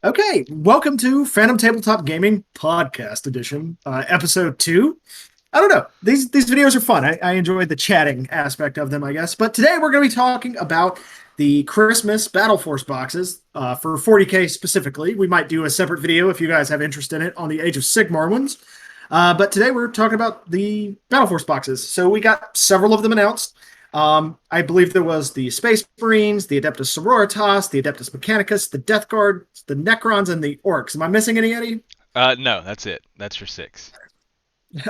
Okay, welcome to Phantom Tabletop Gaming Podcast Edition, Episode 2. I don't know. These videos are fun. I enjoy the chatting aspect of them, I guess. But today we're going to be talking about the Christmas Battle Force boxes for 40K specifically. We might do a separate video if you guys have interest in it on the Age of Sigmar ones. But today we're talking about the Battle Force boxes. So we got several of them announced. I believe there was the Space Marines, the Adeptus Sororitas, the Adeptus Mechanicus, the Death Guard, the Necrons, and the Orcs. Am I missing any, Eddie? No, that's it. That's your six.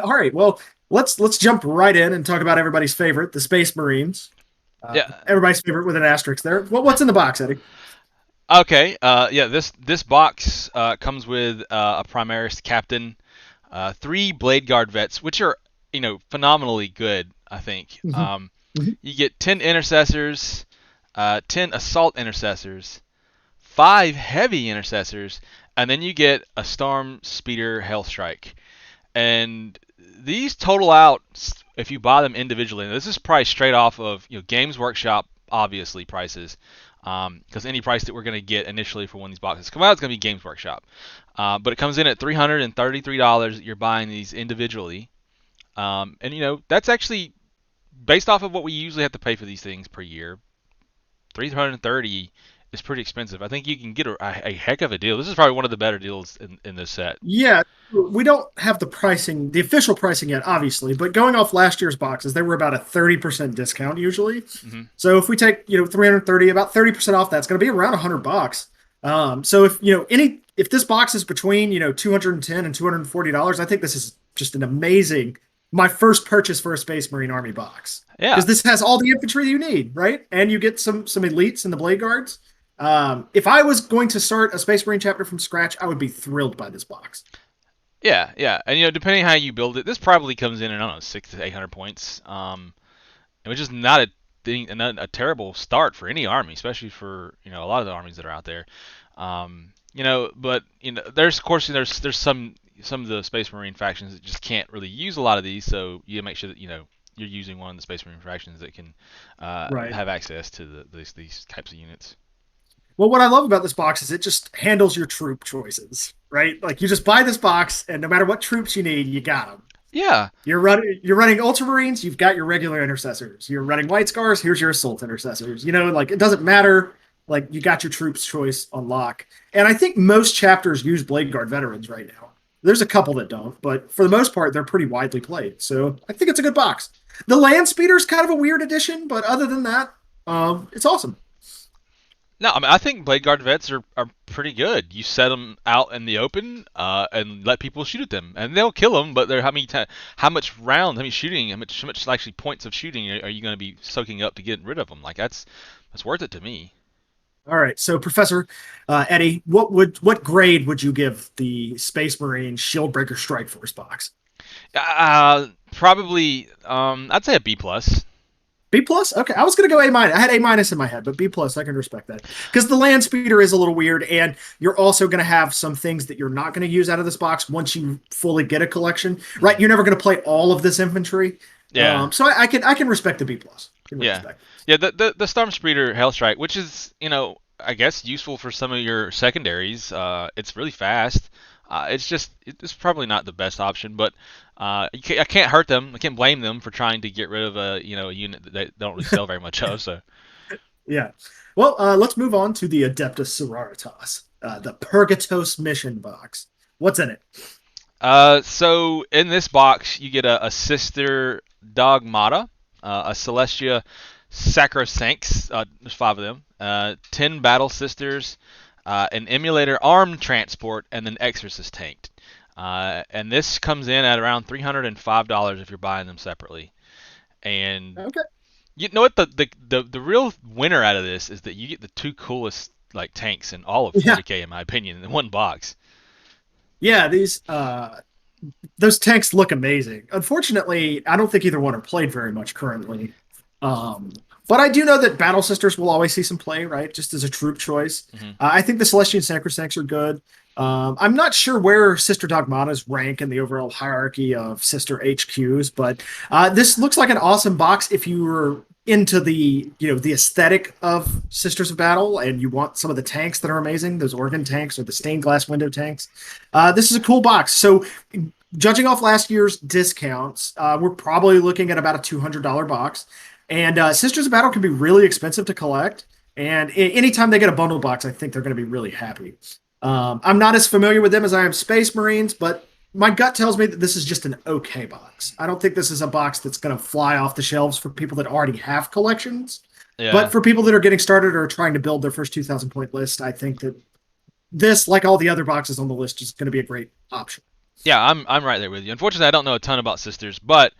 All right. Well, let's jump right in and talk about everybody's favorite, the Space Marines. Yeah. Everybody's favorite with an asterisk there. What's in the box, Eddie? Okay. Yeah. This box comes with a Primaris Captain, three Blade Guard vets, which are phenomenally good. I think. Mm-hmm. Mm-hmm. You get 10 intercessors, 10 assault intercessors, 5 heavy intercessors, and then you get a Storm Speeder Hellstrike. And these total out if you buy them individually. And this is priced straight off of Games Workshop, obviously prices, because any price that we're going to get initially for when these boxes come out is going to be Games Workshop. But it comes in at $333. You're buying these individually, and that's actually based off of what we usually have to pay for these things per year. $330 is pretty expensive. I think you can get a heck of a deal. This is probably one of the better deals in this set. Yeah, we don't have the pricing, the official pricing yet, obviously, but going off last year's boxes, they were about a 30% discount usually. Mm-hmm. So if we take, 330, about 30% off, that's going to be around $100. So if this box is between, 210 and $240, I think this is just an amazing, my first purchase for a Space Marine Army box. Yeah. Because this has all the infantry you need, right? And you get some elites and the Blade Guards. If I was going to start a Space Marine chapter from scratch, I would be thrilled by this box. Yeah, and depending how you build it, this probably comes in at, I don't know, 600 to 800 points, which is not a terrible start for any army, especially for a lot of the armies that are out there. But there's of course there's some of the Space Marine factions that just can't really use a lot of these, so you make sure that you're using one of the Space Marine factions that can Right. have access to these types of units. Well, what I love about this box is it just handles your troop choices, right? Like you just buy this box, and no matter what troops you need, you got them. Yeah. You're running Ultramarines, you've got your regular intercessors. You're running White Scars, here's your assault intercessors. Like it doesn't matter. Like you got your troops choice on lock. And I think most chapters use Blade Guard veterans right now. There's a couple that don't, but for the most part, they're pretty widely played. So I think it's a good box. The Land Speeder's kind of a weird addition, but other than that, it's awesome. No, I mean I think Blade Guard vets are pretty good. You set them out in the open and let people shoot at them, and they'll kill them. But they're how much round, how many shooting, how much actually points of shooting are you going to be soaking up to get rid of them? Like that's worth it to me. All right, so Professor Eddie, what grade would you give the Space Marine Shieldbreaker Strike Force box? Probably I'd say a B plus. B plus? Okay, I was gonna go A minus. I had A minus in my head, but B plus, I can respect that because the Land Speeder is a little weird, and you're also gonna have some things that you're not gonna use out of this box once you fully get a collection, right? You're never gonna play all of this infantry. Yeah. So I can respect the B plus. Yeah. Yeah. The Storm Speeder Hellstrike, which is I guess useful for some of your secondaries. It's really fast. It's probably not the best option, but I can't hurt them. I can't blame them for trying to get rid of a unit that they don't really sell very much of. So Yeah. Well, let's move on to the Adeptus Sororitas, the Purgatos mission box. What's in it? so in this box you get a Sister Dogmata, a Celestia Sacrosancts. There's 5 of them. 10 Battle Sisters, an Emulator Armed Transport, and an Exorcist Tank. And this comes in at around $305 if you're buying them separately. And Okay. you know what the real winner out of this is that you get the 2 coolest like tanks in all of Yeah. 40K in my opinion in one box. Yeah, those tanks look amazing. Unfortunately, I don't think either one are played very much currently. But I do know that Battle Sisters will always see some play, right? Just as a troop choice. Mm-hmm. I think the Celestian Sacrosancts are good. I'm not sure where Sister Dogmata's rank in the overall hierarchy of Sister HQs, but this looks like an awesome box if you were into the aesthetic of Sisters of Battle and you want some of the tanks that are amazing, those organ tanks or the stained glass window tanks, this is a cool box. So judging off last year's discounts, we're probably looking at about a $200 box. And Sisters of Battle can be really expensive to collect. And anytime they get a bundle box, I think they're going to be really happy. I'm not as familiar with them as I am Space Marines, but my gut tells me that this is just an okay box. I don't think this is a box that's going to fly off the shelves for people that already have collections. Yeah. But for people that are getting started or trying to build their first 2,000 point list, I think that this, like all the other boxes on the list, is going to be a great option. Yeah, I'm right there with you. Unfortunately, I don't know a ton about Sisters, but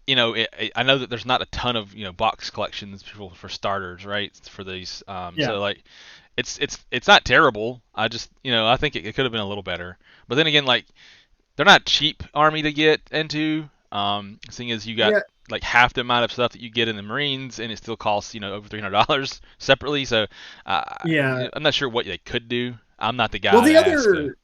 I know that there's not a ton of box collections for starters, right? For these, Yeah. so like, it's not terrible. I just I think it could have been a little better. But then again, like they're not cheap army to get into. Seeing as you got Yeah. like half the amount of stuff that you get in the Marines, and it still costs over $300 separately. So Yeah. I'm not sure what they could do. I'm not the guy Well, to ask.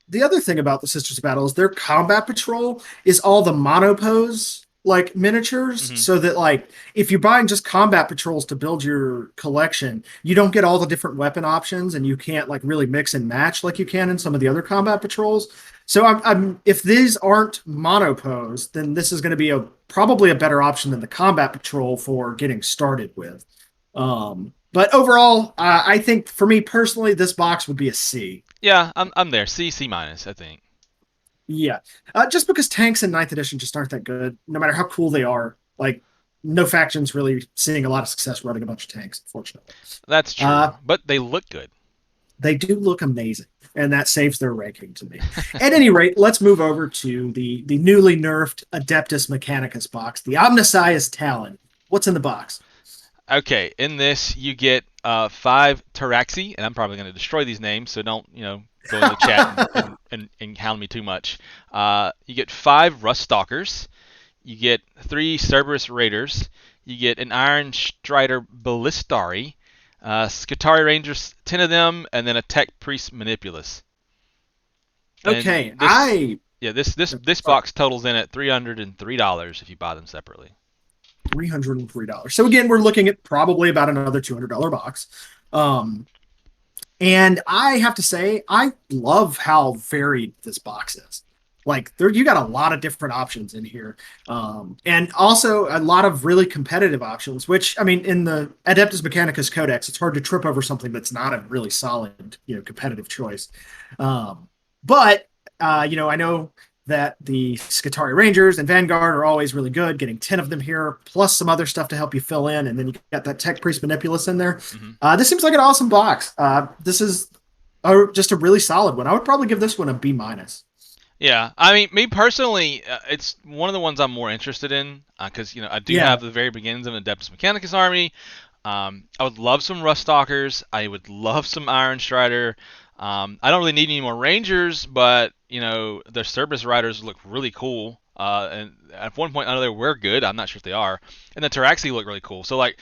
the other thing about the Sisters of Battle is their combat patrol is all the monopose like miniatures, Mhm. so that like if you're buying just combat patrols to build your collection, you don't get all the different weapon options and you can't like really mix and match like you can in some of the other combat patrols. So I'm if these aren't monopose, then this is going to be a probably a better option than the combat patrol for getting started with. But overall, I think for me personally, this box would be a C. Yeah, I'm there. C minus, I think. Yeah, just because tanks in ninth edition just aren't that good, no matter how cool they are. Like, no faction's really seeing a lot of success running a bunch of tanks, unfortunately. That's true, but they look good. They do look amazing, and that saves their ranking to me. At any rate, let's move over to the newly nerfed Adeptus Mechanicus box, the Omnissiah's Talon. What's in the box? Okay, in this you get 5 Taraxi, and I'm probably going to destroy these names, so don't go in the chat and hound me too much. You get 5 Rust Stalkers, you get 3 Cerberus Raiders, you get an Iron Strider Ballistari, Scutari Rangers, 10 of them, and then a Tech Priest Manipulus. Okay, And this box totals in at $303 if you buy them separately. $303. So again, we're looking at probably about another $200 box. And I have to say, I love how varied this box is. Like you got a lot of different options in here, and also a lot of really competitive options. Which I mean, in the Adeptus Mechanicus Codex, it's hard to trip over something that's not a really solid, competitive choice. But I know that the Scutari Rangers and Vanguard are always really good, getting 10 of them here, plus some other stuff to help you fill in. And then you got that Tech Priest Manipulus in there. Mm-hmm. This seems like an awesome box. This is just a really solid one. I would probably give this one a B minus. Yeah, I mean, me personally, it's one of the ones I'm more interested in because I do have the very beginnings of an Adeptus Mechanicus army. I would love some Rust Stalkers. I would love some Iron Strider. I don't really need any more Rangers, but the Cerberus Riders look really cool. And at one point, I know they were good. I'm not sure if they are. And the Taraxi look really cool. So like,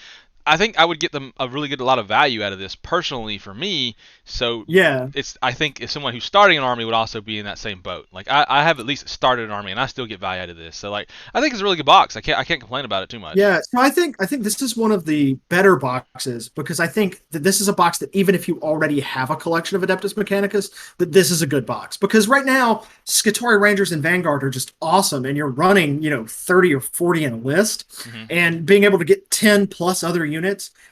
I think I would get them a lot of value out of this personally for me. So yeah, I think if someone who's starting an army would also be in that same boat. Like I have at least started an army and I still get value out of this. So like I think it's a really good box. I can't complain about it too much. Yeah, so I think this is one of the better boxes because I think that this is a box that even if you already have a collection of Adeptus Mechanicus, that this is a good box. Because right now, Scutari Rangers and Vanguard are just awesome, and you're running 30 or 40 in a list, and being able to get 10 plus other units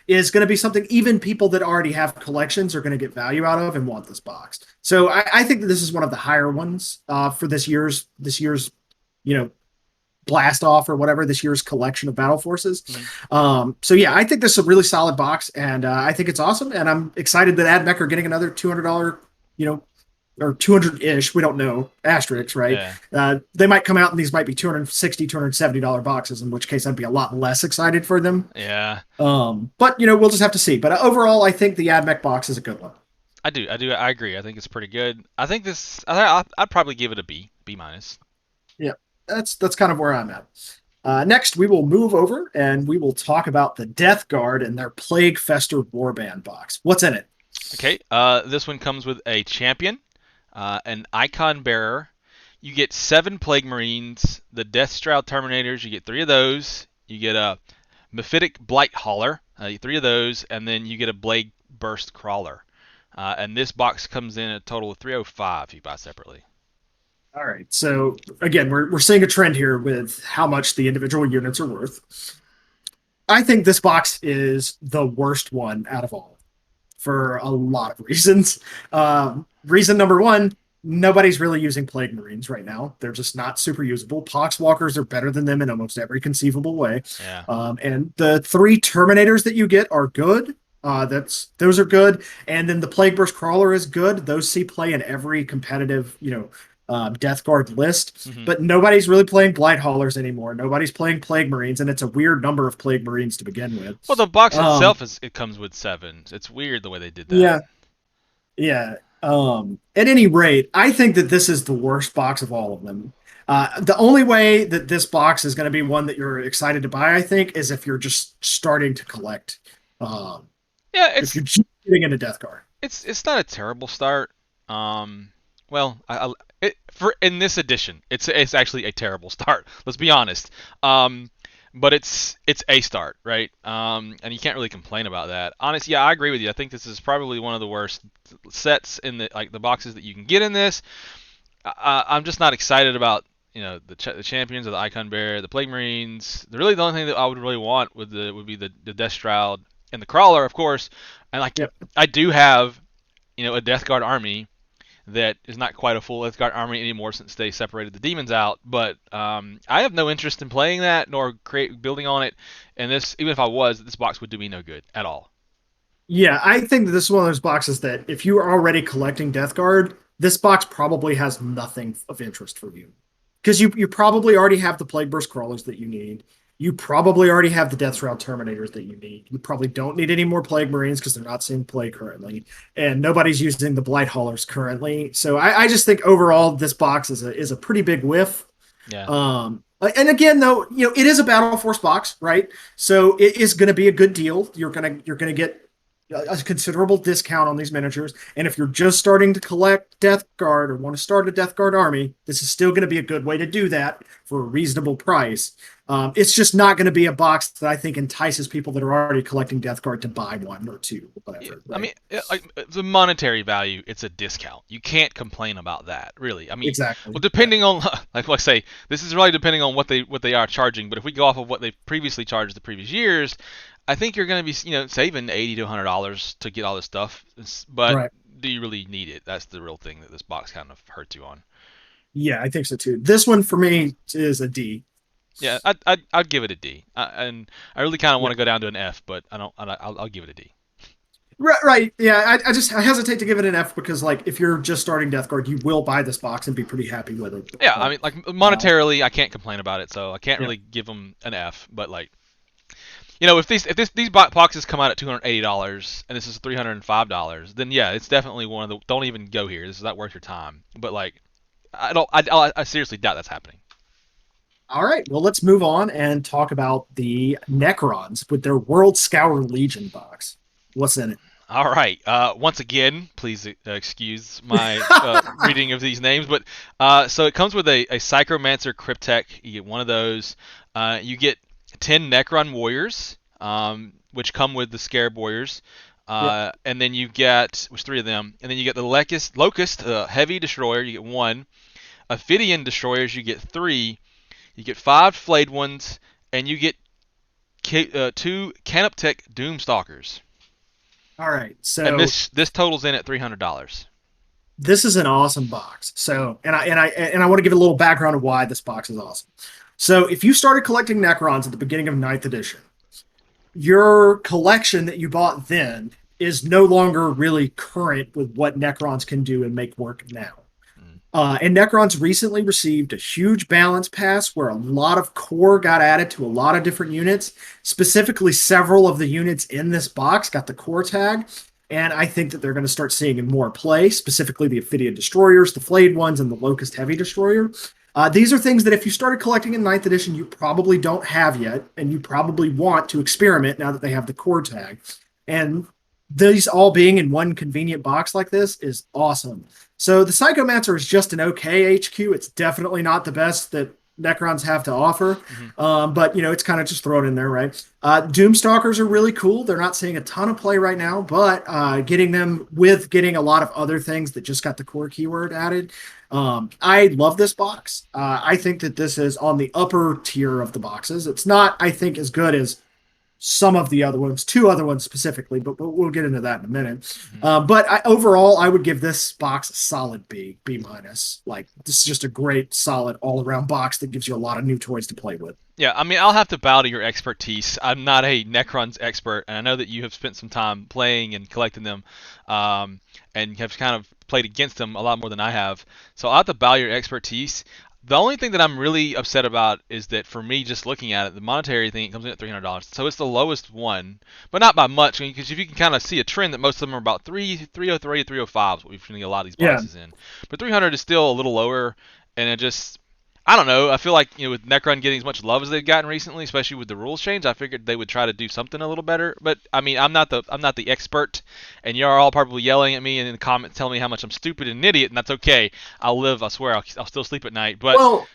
is going to be something even people that already have collections are going to get value out of and want this box. So I think that this is one of the higher ones for this year's blast off or whatever, this year's collection of battle forces. So yeah, I think this is a really solid box, and I think it's awesome, and I'm excited that AdMech are getting another $200 or 200-ish, we don't know, asterisks, right? Yeah. They might come out and these might be $260, $270 boxes, in which case I'd be a lot less excited for them. Yeah. But we'll just have to see. But overall, I think the AdMech box is a good one. I agree. I think it's pretty good. I think I'd probably give it a B minus. Yeah, that's kind of where I'm at. Next, we will move over and we will talk about the Death Guard and their Plague Fester Warband box. What's in it? Okay, this one comes with a champion, an icon bearer. You get 7 Plague Marines, the Death Shroud Terminators. You get 3 of those. You get a Mephitic Blight Hauler, 3 of those, and then you get a Blade Burst Crawler. And this box comes in a total of 305 if you buy separately. All right. So again, we're seeing a trend here with how much the individual units are worth. I think this box is the worst one out of all for a lot of reasons. Reason number one, nobody's really using Plague Marines right now. They're just not super usable. Poxwalkers are better than them in almost every conceivable way. Yeah. And the 3 Terminators that you get are good. Those are good. And then the Plague Burst Crawler is good. Those see play in every competitive, Death Guard list, but nobody's really playing Blight Haulers anymore. Nobody's playing Plague Marines, and it's a weird number of Plague Marines to begin with. Well, the box itself it comes with 7. It's weird the way they did that. Yeah, yeah. At any rate, I think that this is the worst box of all of them. The only way that this box is going to be one that you're excited to buy, I think, is if you're just starting to collect. Yeah, if you're just getting into Death Guard. It's not a terrible start. Well, for in this edition, it's actually a terrible start. Let's be honest. But it's a start, right? And you can't really complain about that. Honestly, yeah, I agree with you. I think this is probably one of the worst sets in the boxes that you can get in this. I'm just not excited about the champions of the Icon Bear, the Plague Marines. The only thing that I would really want would be the Death Shroud and the Crawler, of course. And I do have a Death Guard army that is not quite a full Death Guard army anymore since they separated the demons out. But I have no interest in playing that nor building on it. And even if I was, this box would do me no good at all. Yeah, I think that this is one of those boxes that if you are already collecting Death Guard, this box probably has nothing of interest for you. Because you probably already have the Plague Burst Crawlers that you need. You probably already have the Death Shroud Terminators that you need. You probably don't need any more Plague Marines because they're not seeing play currently. And nobody's using the Blight Haulers currently. So I just think overall this box is a pretty big whiff. Yeah. And again, though, it is a Battle Force box, right? So it is going to be a good deal. You're gonna get a considerable discount on these miniatures. And if you're just starting to collect Death Guard or want to start a Death Guard army, this is still going to be a good way to do that for a reasonable price. It's just not going to be a box that I think entices people that are already collecting Death Guard to buy 1 or 2, whatever. Yeah, right? I mean, the monetary value, it's a discount. You can't complain about that, really. I mean, exactly. Well, depending on, like I say, this is really depending on what they are charging. But if we go off of what they previously charged the previous years, I think you're going to be, saving $80 to $100 to get all this stuff. But right. Do you really need it? That's the real thing that this box kind of hurts you on. Yeah, I think so too. This one for me is a D. Yeah, I'd give it a D. And I really kind of want to go down to an F, but I don't. I'll give it a D. Right. Yeah, I hesitate to give it an F because, if you're just starting Death Guard, you will buy this box and be pretty happy with it. Yeah, I mean, monetarily, I can't complain about it, so I can't really give them an F. But if these boxes come out at $280 and this is $305, then yeah, it's definitely one of the. Don't even go here. This is not worth your time. But I seriously doubt that's happening. All right, well, let's move on and talk about the Necrons with their World Scour Legion box. What's in it? All right. Once again, please excuse my reading of these names, but so it comes with a Psychromancer Cryptek. You get one of those. You get 10 Necron Warriors, which come with the Scarab Warriors. And then you get, which 3 of them, and then you get the Locust Heavy Destroyer. You get 1. Ophidian Destroyers. You get 3. You get 5 Flayed Ones, and you get 2 Canoptek Doomstalkers. All right, so and this totals in at $300. This is an awesome box. So, and I want to give a little background of why this box is awesome. So, if you started collecting Necrons at the beginning of 9th edition, your collection that you bought then is no longer really current with what Necrons can do and make work now. And Necrons recently received a huge balance pass where a lot of core got added to a lot of different units. Specifically, several of the units in this box got the core tag. And I think that they're going to start seeing in more play, specifically the Ophidian Destroyers, the Flayed Ones, and the Locust Heavy Destroyer. These are things that if you started collecting in 9th edition, you probably don't have yet, and you probably want to experiment now that they have the core tag. And these all being in one convenient box like this is awesome. So the Psychomancer is just an okay HQ. It's definitely not the best that Necrons have to offer. Hmm. But it's kind of just thrown in there, right? Doomstalkers are really cool. They're not seeing a ton of play right now, but getting them with getting a lot of other things that just got the core keyword added. I love this box. I think that this is on the upper tier of the boxes. It's not, I think, as good as some of the other ones, two other ones specifically, but we'll get into that in a minute. Hmm. But overall, I would give this box a solid B, B minus. Like, this is just a great, solid, all around box that gives you a lot of new toys to play with. Yeah, I mean, I'll have to bow to your expertise. I'm not a Necrons expert, and I know that you have spent some time playing and collecting them, and have kind of played against them a lot more than I have. So I'll have to bow your expertise. The only thing that I'm really upset about is that for me, just looking at it, the monetary thing, it comes in at $300. So it's the lowest one, but not by much, because if you can kind of see a trend that most of them are about 303, 305 is what we've seen a lot of these Yeah. boxes in. But 300 is still a little lower, and it just, I don't know. I feel like with Necron getting as much love as they've gotten recently, especially with the rules change, I figured they would try to do something a little better. But I mean, I'm not the expert, and you're all probably yelling at me and in the comments telling me how much I'm stupid and an idiot, and that's okay. I'll live. I swear. I'll still sleep at night. But Well,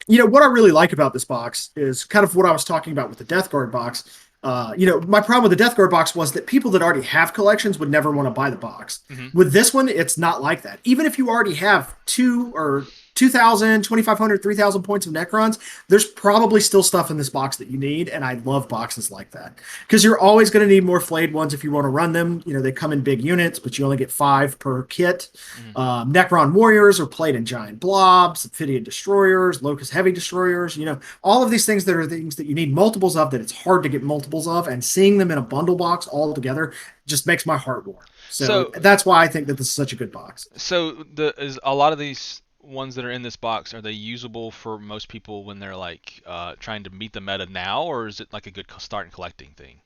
what I really like about this box is kind of what I was talking about with the Death Guard box. My problem with the Death Guard box was that people that already have collections would never want to buy the box. mhm. With this one, it's not like that. Even if you already have 2,000, 2,500, 3,000 points of Necrons, there's probably still stuff in this box that you need, and I love boxes like that. Because you're always going to need more flayed ones if you want to run them. They come in big units, but you only get 5 per kit. Mhm. Necron Warriors are played in giant blobs, Ophidian Destroyers, Locust Heavy Destroyers, all of these things that are things that you need multiples of, that it's hard to get multiples of, and seeing them in a bundle box all together just makes my heart warm. So So that's why I think that this is such a good box. is a lot of these ones that are in this box, are they usable for most people when they're like trying to meet the meta now, or is it like a good start and collecting thing?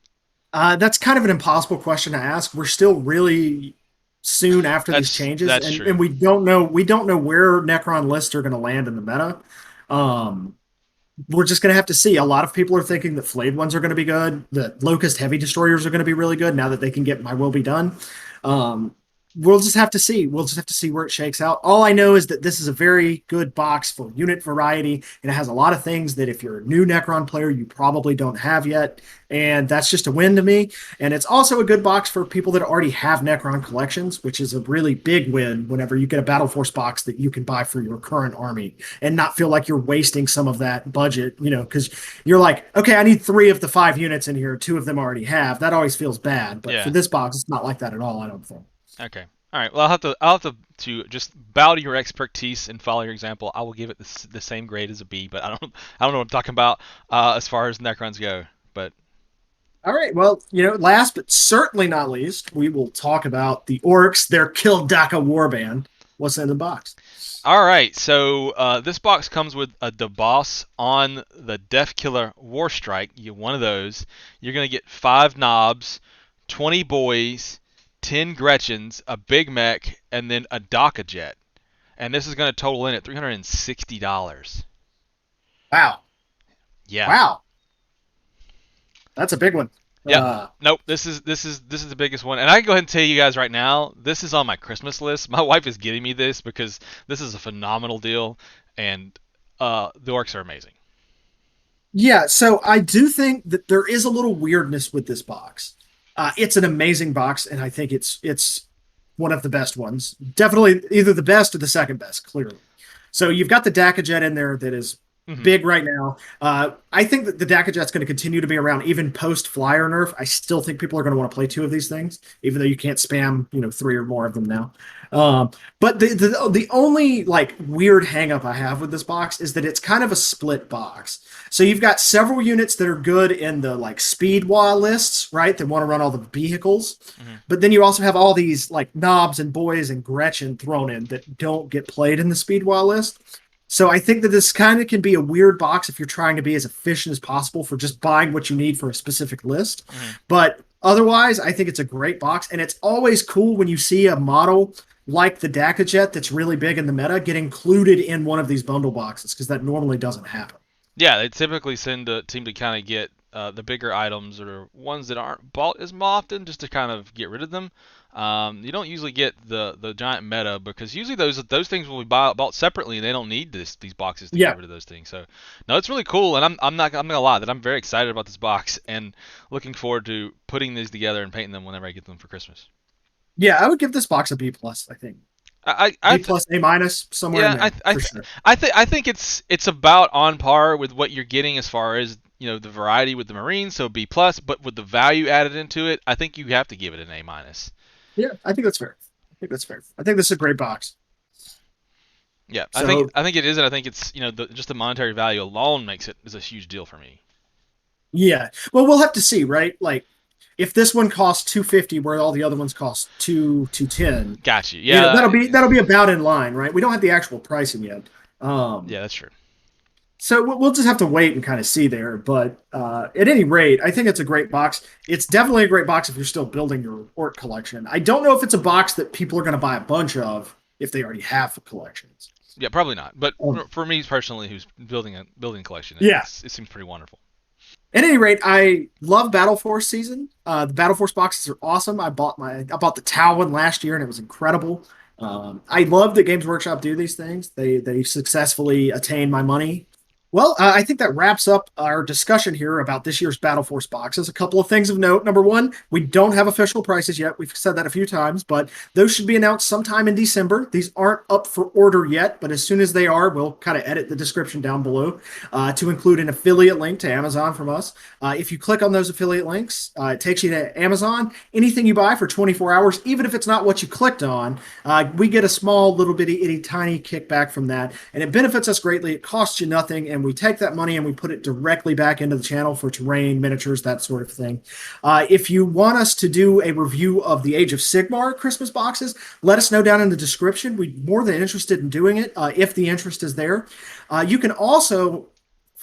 That's kind of an impossible question to ask. We're still really soon after these changes, That's and true. we don't know where Necron lists are going to land in the meta. Um, we're just going to have to see. A lot of people are thinking that flayed ones are going to be good, that Locust Heavy Destroyers are going to be really good now that they can get My Will Be Done. Um, we'll just have to see. We'll just have to see where it shakes out. All I know is that this is a very good box for unit variety, and it has a lot of things that if you're a new Necron player, you probably don't have yet, and that's just a win to me. And it's also a good box for people that already have Necron collections, which is a really big win whenever you get a Battle Force box that you can buy for your current army and not feel like you're wasting some of that budget, because you're like, okay, I need 3 of the 5 units in here, 2 of them already have. That always feels bad, but for Yeah. this box, it's not like that at all, I don't think. Okay. All right. Well, I'll have to just bow to your expertise and follow your example. I will give it the same grade as a B, but I don't know what I'm talking about as far as Necrons go. But All right. Well, last but certainly not least, we will talk about the Orcs, their Kildaka warband. What's in the box? all right. So this box comes with a DeBoss on the Death Killer War Strike. You get one of those. You're gonna get 5 knobs, 20 boys, 10 Gretchens, a Big Mech, and then a Daka Jet. And this is gonna total in at $360. Wow. Yeah. Wow. That's a big one. Yep. Uh, Nope. This is the biggest one, and I can go ahead and tell you guys right now. This is on my Christmas list. My wife is getting me this because this is a phenomenal deal, and the orcs are amazing. yeah. So I do think that there is a little weirdness with this box. It's an amazing box, and I think it's one of the best ones. Definitely either the best or the second best, clearly. So you've got the Daka Jet in there that is Hmm. big right now. I think that the Daka Jet's going to continue to be around even post flyer nerf. I still think people are going to want to play 2 of these things, even though you can't spam 3 or more of them now. But the only like weird hangup I have with this box is that it's kind of a split box. So you've got several units that are good in the like speed wall lists, right? That want to run all the vehicles, Hmm. but then you also have all these like knobs and boys and Gretchen thrown in that don't get played in the speed wall list. So I think that this kind of can be a weird box if you're trying to be as efficient as possible for just buying what you need for a specific list. Hmm. But otherwise, I think it's a great box, and it's always cool when you see a model like the Daka Jet that's really big in the meta get included in one of these bundle boxes because that normally doesn't happen. Yeah, they typically send a team to kind of get the bigger items or ones that aren't bought as often, just to kind of get rid of them. You don't usually get the giant meta because usually those things will be bought separately and they don't need these boxes to get Yeah. rid of those things. So no, it's really cool, and I'm not gonna lie that I'm very excited about this box and looking forward to putting these together and painting them whenever I get them for Christmas. Yeah, I would give this box a B plus, I think. I B plus, A minus, somewhere in Yeah, there for sure. I think it's about on par with what you're getting as far as the variety with the Marines, so B plus, but with the value added into it, I think you have to give it an A minus. Yeah, I think that's fair. I think that's fair. I think this is a great box. Yeah, So I think it is, and I think it's just the monetary value alone makes it is a huge deal for me. yeah, well, we'll have to see, right? Like, if this one costs 250, where all the other ones cost 210, Got you. you know, Yeah, that'll be about in line, right? We don't have the actual pricing yet. yeah, that's true. So we'll just have to wait and kind of see there. But at any rate, I think it's a great box. It's definitely a great box if you're still building your Orc collection. I don't know if it's a box that people are going to buy a bunch of if they already have collections. Yeah, probably not. But Um, for me personally, who's building a collection, yeah. it seems pretty wonderful. At any rate, I love Battle Force season. The Battle Force boxes are awesome. I bought the Tau one last year and it was incredible. I love that Games Workshop do these things. They successfully attain my money. Well, I think that wraps up our discussion here about this year's Battle Force boxes. A couple of things of note. Number one, we don't have official prices yet. We've said that a few times, but those should be announced sometime in December. These aren't up for order yet, but as soon as they are, we'll kind of edit the description down below to include an affiliate link to Amazon from us. If you click on those affiliate links, it takes you to Amazon. Anything you buy for 24 hours, even if it's not what you clicked on, we get a small, little bitty, itty tiny kickback from that, and it benefits us greatly. It costs you nothing, and we take that money and we put it directly back into the channel for terrain, miniatures, that sort of thing. If you want us to do a review of the Age of Sigmar Christmas boxes, let us know down in the description. We're more than interested in doing it if the interest is there. You can also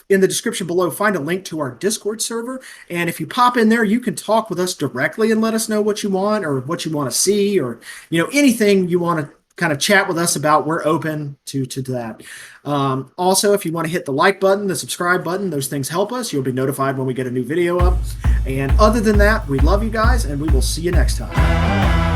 in the description below, find a link to our Discord server. And if you pop in there, you can talk with us directly and let us know what you want or what you want to see or, anything you want to kind of chat with us about. We're open to that. Also, if you want to hit the like button, the subscribe button, those things help us. You'll be notified when we get a new video up. And other than that, we love you guys and we will see you next time.